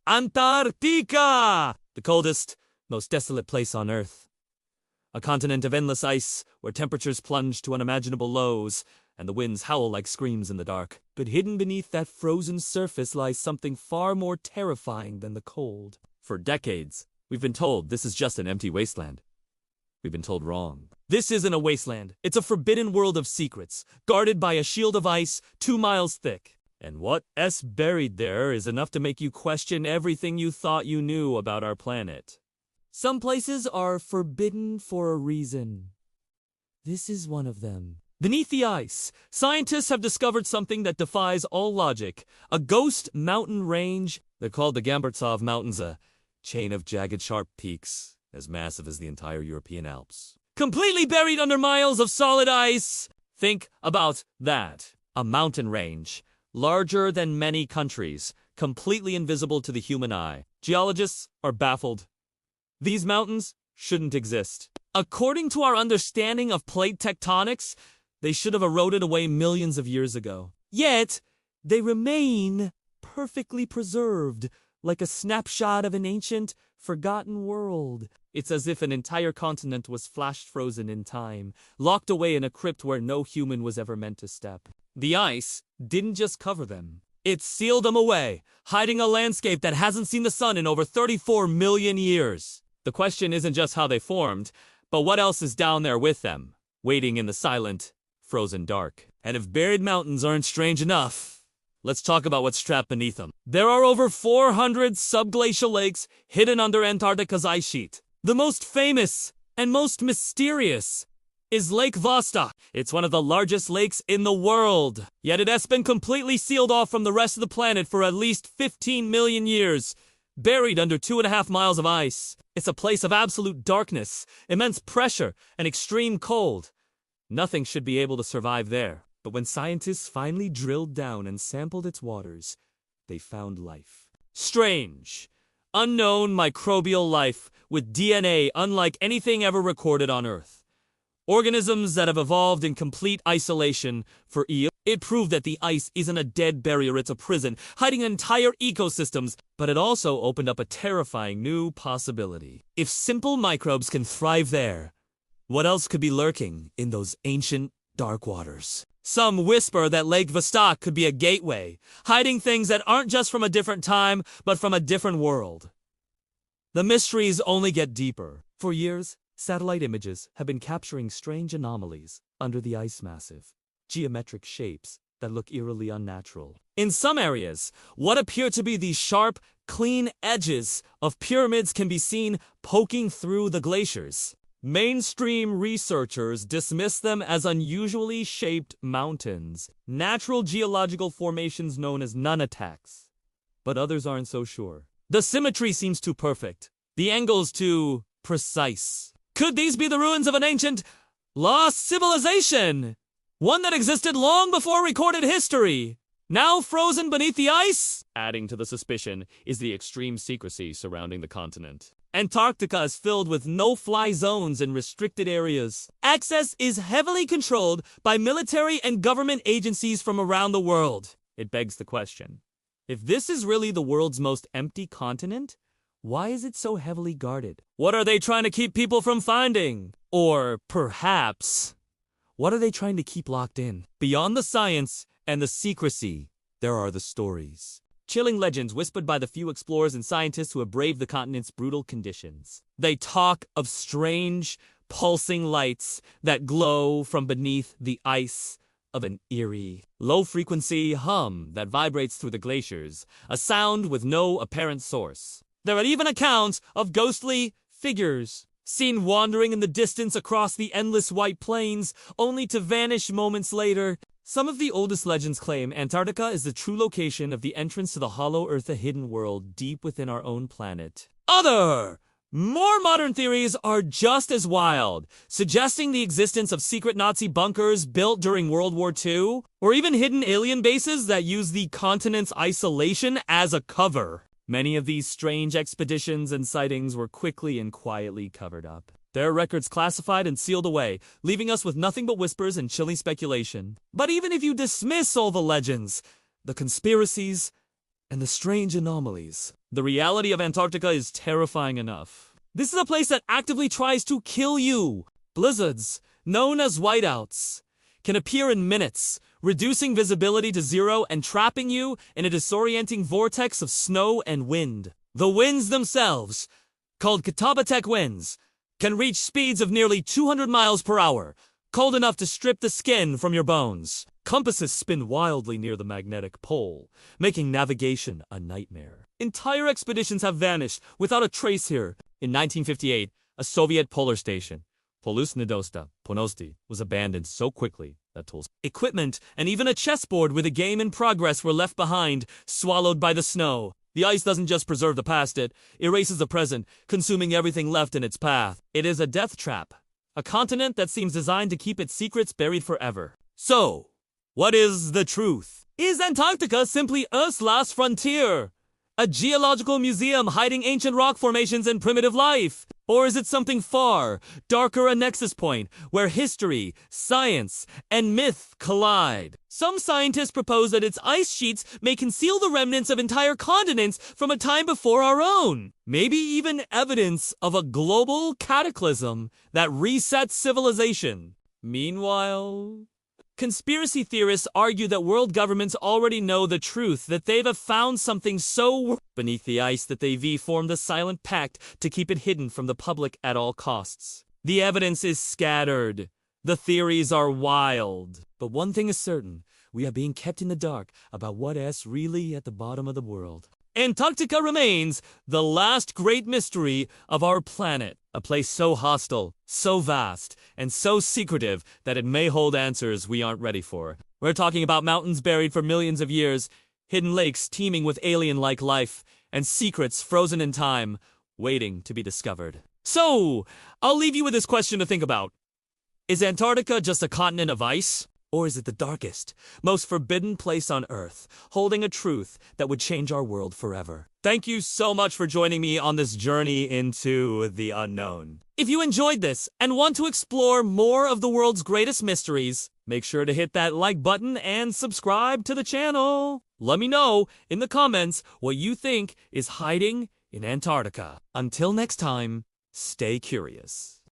Antarctica! The coldest, most desolate place on Earth. A continent of endless ice, where temperatures plunge to unimaginable lows, and the winds howl like screams in the dark. But hidden beneath that frozen surface lies something far more terrifying than the cold. For decades, we've been told this is just an empty wasteland. We've been told wrong. This isn't a wasteland. It's a forbidden world of secrets, guarded by a shield of ice 2 miles thick. And what's buried there is enough to make you question everything you thought you knew about our planet. Some places are forbidden for a reason. This is one of them. Beneath the ice, scientists have discovered something that defies all logic. A ghost mountain range. They're called the Gambartsov Mountains, a chain of jagged sharp peaks, as massive as the entire European Alps. Completely buried under miles of solid ice! Think about that. A mountain range, larger than many countries, completely invisible to the human eye. Geologists are baffled. These mountains shouldn't exist. According to our understanding of plate tectonics, they should have eroded away millions of years ago. Yet, they remain perfectly preserved, like a snapshot of an ancient, forgotten world. It's as if an entire continent was flash frozen in time, locked away in a crypt where no human was ever meant to step. The ice didn't just cover them. It sealed them away, hiding a landscape that hasn't seen the sun in over 34 million years. The question isn't just how they formed, but what else is down there with them, waiting in the silent, frozen dark. And if buried mountains aren't strange enough, let's talk about what's trapped beneath them. There are over 400 subglacial lakes hidden under Antarctica's ice sheet. The most famous and most mysterious is Lake Vostok. It's one of the largest lakes in the world, yet it has been completely sealed off from the rest of the planet for at least 15 million years, buried under 2.5 miles of ice. It's a place of absolute darkness, immense pressure, and extreme cold. Nothing should be able to survive there. But when scientists finally drilled down and sampled its waters, they found life. Strange, unknown microbial life with DNA unlike anything ever recorded on Earth. Organisms that have evolved in complete isolation for eons. It proved that the ice isn't a dead barrier, it's a prison, hiding entire ecosystems, but it also opened up a terrifying new possibility. If simple microbes can thrive there, what else could be lurking in those ancient, dark waters? Some whisper that Lake Vostok could be a gateway, hiding things that aren't just from a different time, but from a different world. The mysteries only get deeper. For years, satellite images have been capturing strange anomalies under the ice massive. Geometric shapes that look eerily unnatural. In some areas, what appear to be these sharp, clean edges of pyramids can be seen poking through the glaciers. Mainstream researchers dismiss them as unusually shaped mountains, natural geological formations known as nunataks. But others aren't so sure. The symmetry seems too perfect. The angles too precise. Could these be the ruins of an ancient, lost civilization? One that existed long before recorded history, now frozen beneath the ice? Adding to the suspicion is the extreme secrecy surrounding the continent. Antarctica is filled with no-fly zones and restricted areas. Access is heavily controlled by military and government agencies from around the world. It begs the question, if this is really the world's most empty continent, why is it so heavily guarded? What are they trying to keep people from finding? Or perhaps, what are they trying to keep locked in? Beyond the science and the secrecy, there are the stories. Chilling legends whispered by the few explorers and scientists who have braved the continent's brutal conditions. They talk of strange, pulsing lights that glow from beneath the ice, of an eerie, low-frequency hum that vibrates through the glaciers, a sound with no apparent source. There are even accounts of ghostly figures seen wandering in the distance across the endless white plains, only to vanish moments later. Some of the oldest legends claim Antarctica is the true location of the entrance to the hollow Earth, a hidden world deep within our own planet. Other, more modern theories are just as wild, suggesting the existence of secret Nazi bunkers built during World War II, or even hidden alien bases that use the continent's isolation as a cover. Many of these strange expeditions and sightings were quickly and quietly covered up. Their records classified and sealed away, leaving us with nothing but whispers and chilling speculation. But even if you dismiss all the legends, the conspiracies, and the strange anomalies, The reality of Antarctica is terrifying enough. This is a place that actively tries to kill you. Blizzards, known as whiteouts, can appear in minutes, reducing visibility to zero and trapping you in a disorienting vortex of snow and wind. The winds themselves, called katabatek winds, can reach speeds of nearly 200 miles per hour, cold enough to strip the skin from your bones. Compasses spin wildly near the magnetic pole, making navigation a nightmare. Entire expeditions have vanished without a trace here. In 1958, a Soviet polar station, Polusnedosta Ponosti, was abandoned so quickly that tools, equipment, and even a chessboard with a game in progress were left behind, swallowed by the snow. The ice doesn't just preserve the past, it erases the present, consuming everything left in its path. It is a death trap, a continent that seems designed to keep its secrets buried forever. So, what is the truth? Is Antarctica simply Earth's last frontier? A geological museum hiding ancient rock formations and primitive life? Or is it something far, darker, a nexus point where history, science, and myth collide? Some scientists propose that its ice sheets may conceal the remnants of entire continents from a time before our own. Maybe even evidence of a global cataclysm that resets civilization. Meanwhile, conspiracy theorists argue that world governments already know the truth, that they have found something so beneath the ice that they've formed a silent pact to keep it hidden from the public at all costs. The evidence is scattered. The theories are wild. But one thing is certain, we are being kept in the dark about what is really at the bottom of the world. Antarctica remains the last great mystery of our planet. A place so hostile, so vast, and so secretive that it may hold answers we aren't ready for. We're talking about mountains buried for millions of years, hidden lakes teeming with alien-like life, and secrets frozen in time, waiting to be discovered. So, I'll leave you with this question to think about. Is Antarctica just a continent of ice? Or is it the darkest, most forbidden place on Earth, holding a truth that would change our world forever? Thank you so much for joining me on this journey into the unknown. If you enjoyed this and want to explore more of the world's greatest mysteries, make sure to hit that like button and subscribe to the channel. Let me know in the comments what you think is hiding in Antarctica. Until next time, stay curious.